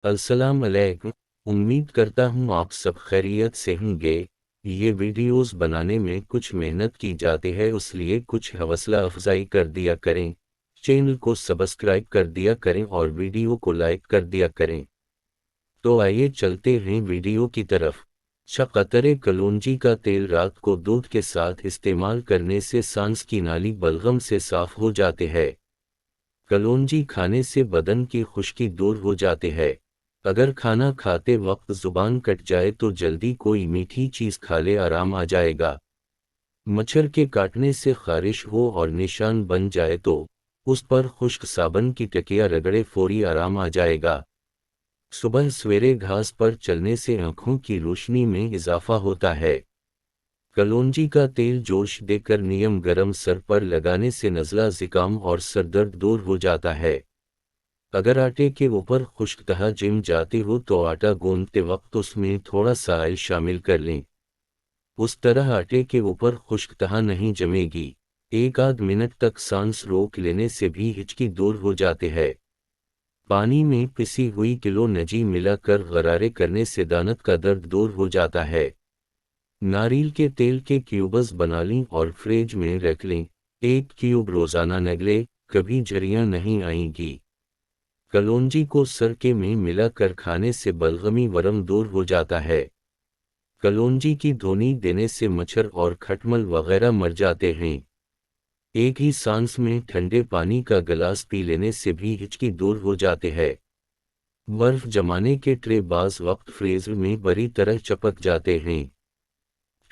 अस्सलाम अलैकुम। उम्मीद करता हूँ आप सब खैरियत से होंगे। ये वीडियोस बनाने में कुछ मेहनत की जाती है, इसलिए कुछ हौसला अफजाई कर दिया करें। चैनल को सब्सक्राइब कर दिया करें और वीडियो को लाइक कर दिया करें। तो आइए चलते हैं वीडियो की तरफ। कतरे कलौंजी का तेल रात को दूध के साथ इस्तेमाल करने से सांस की नाली बलगम से साफ हो जाते हैं। कलौंजी खाने से बदन की खुश्की दूर हो जाते है। अगर खाना खाते वक्त जुबान कट जाए तो जल्दी कोई मीठी चीज खा ले, आराम आ जाएगा। मच्छर के काटने से खारिश हो और निशान बन जाए तो उस पर खुश्क साबन की टकिया रगड़े, फौरी आराम आ जाएगा। सुबह सवेरे घास पर चलने से आंखों की रोशनी में इजाफा होता है। कलौंजी का तेल जोश देकर नियम गरम सर पर लगाने से नज़ला, ज़ुकाम और सरदर्द दूर हो जाता है। अगर आटे के ऊपर खुश्क तहा जम जाते हो तो आटा गूंदते वक्त उसमें थोड़ा सा ऑयल शामिल कर लें। उस तरह आटे के ऊपर खुश्क तहा नहीं जमेगी। एक आध मिनट तक सांस रोक लेने से भी हिचकी दूर हो जाते हैं। पानी में पिसी हुई किलो नजी मिलाकर गरारे करने से दानत का दर्द दूर हो जाता है। नारियल के तेल के क्यूब्स बना लें और फ्रिज में रख लें। एक क्यूब रोजाना निगले, कभी झुर्रियां नहीं आएंगी। कलौंजी को सरके में मिलाकर खाने से बलगमी वरम दूर हो जाता है। कलौंजी की धोनी देने से मच्छर और खटमल वगैरह मर जाते हैं। एक ही सांस में ठंडे पानी का गिलास पी लेने से भी हिचकी दूर हो जाते हैं। बर्फ जमाने के ट्रे बाज वक्त फ्रीजर में बुरी तरह चिपक जाते हैं।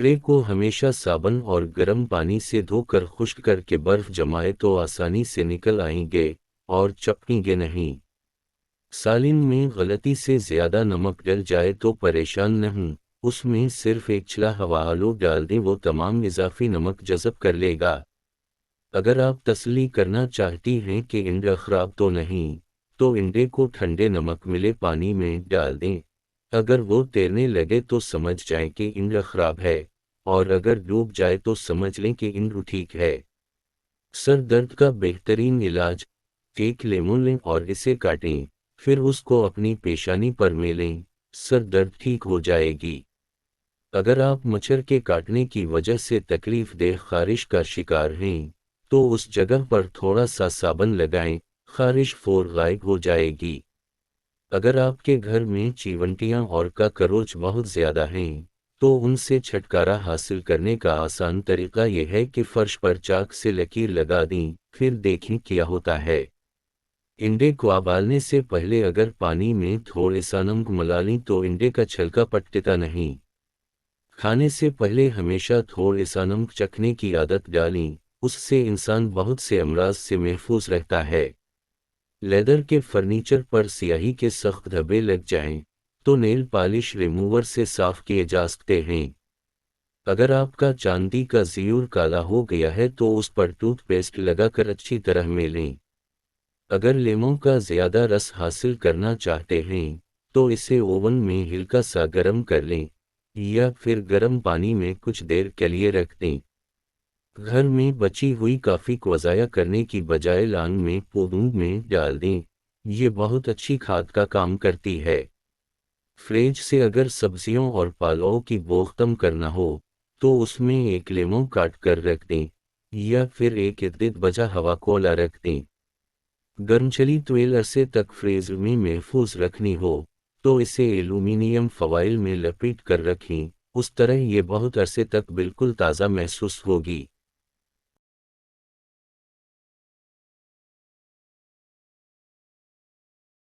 ट्रे को हमेशा साबुन और गर्म पानी से धोकर खुश्क करके बर्फ जमाए तो आसानी से निकल आएंगे और चिपकेंगे नहीं। सालिन में गलती से ज्यादा नमक डल जाए तो परेशान नहीं, उसमें सिर्फ एक छिला हवा आलू डाल दें, वो तमाम इजाफी नमक जज़ब कर लेगा। अगर आप तसल्ली करना चाहती हैं कि इंडा खराब तो नहीं, तो इंडे को ठंडे नमक मिले पानी में डाल दें। अगर वो तैरने लगे तो समझ जाएं कि इंडा खराब है, और अगर डूब जाए तो समझ लें कि इंडा ठीक है। सर दर्द का बेहतरीन इलाज, एक लेमन लें और इसे काटें, फिर उसको अपनी पेशानी पर मेलें, सर दर्द ठीक हो जाएगी। अगर आप मच्छर के काटने की वजह से तकलीफ देह खारिश का शिकार हैं, तो उस जगह पर थोड़ा सा साबुन लगाएं, खारिश फौर गायब हो जाएगी। अगर आपके घर में चीवंटियां और काकरोच बहुत ज्यादा हैं, तो उनसे छुटकारा हासिल करने का आसान तरीका यह है कि फर्श पर चाक से लकीर लगा दें, फिर देखें क्या होता है। इंडे को उबालने से पहले अगर पानी में थोड़े सा नमक मिला लें तो इंडे का छिलका पटता नहीं। खाने से पहले हमेशा थोड़े सा नमक चखने की आदत डालें, उससे इंसान बहुत से अमराज से महफूज रहता है। लेदर के फर्नीचर पर स्याही के सख्त धब्बे लग जाएं, तो नेल पॉलिश रिमूवर से साफ किए जा सकते हैं। अगर आपका चांदी का ज़ियूर काला हो गया है तो उस पर टूथपेस्ट लगाकर अच्छी तरह मेलें। अगर लेमन का ज़्यादा रस हासिल करना चाहते हैं, तो इसे ओवन में हल्का सा गर्म कर लें, या फिर गर्म पानी में कुछ देर के लिए रख दें। घर में बची हुई कॉफ़ी को ज़ाया करने की बजाय लांग में पौधों में डाल दें, ये बहुत अच्छी खाद का काम करती है। फ्रिज से अगर सब्जियों और पालकों की बो ख़त्म करना हो, तो उसमें एक लेमन काट कर रख दें, या फिर एक इद्दित बजा हवा कोला रख दें। गर्म चली तेल अरसे तक फ्रीजर में महफूज रखनी हो, तो इसे एल्यूमीनियम फॉइल में लपेट कर रखें, उस तरह ये बहुत अरसे तक बिल्कुल ताज़ा महसूस होगी।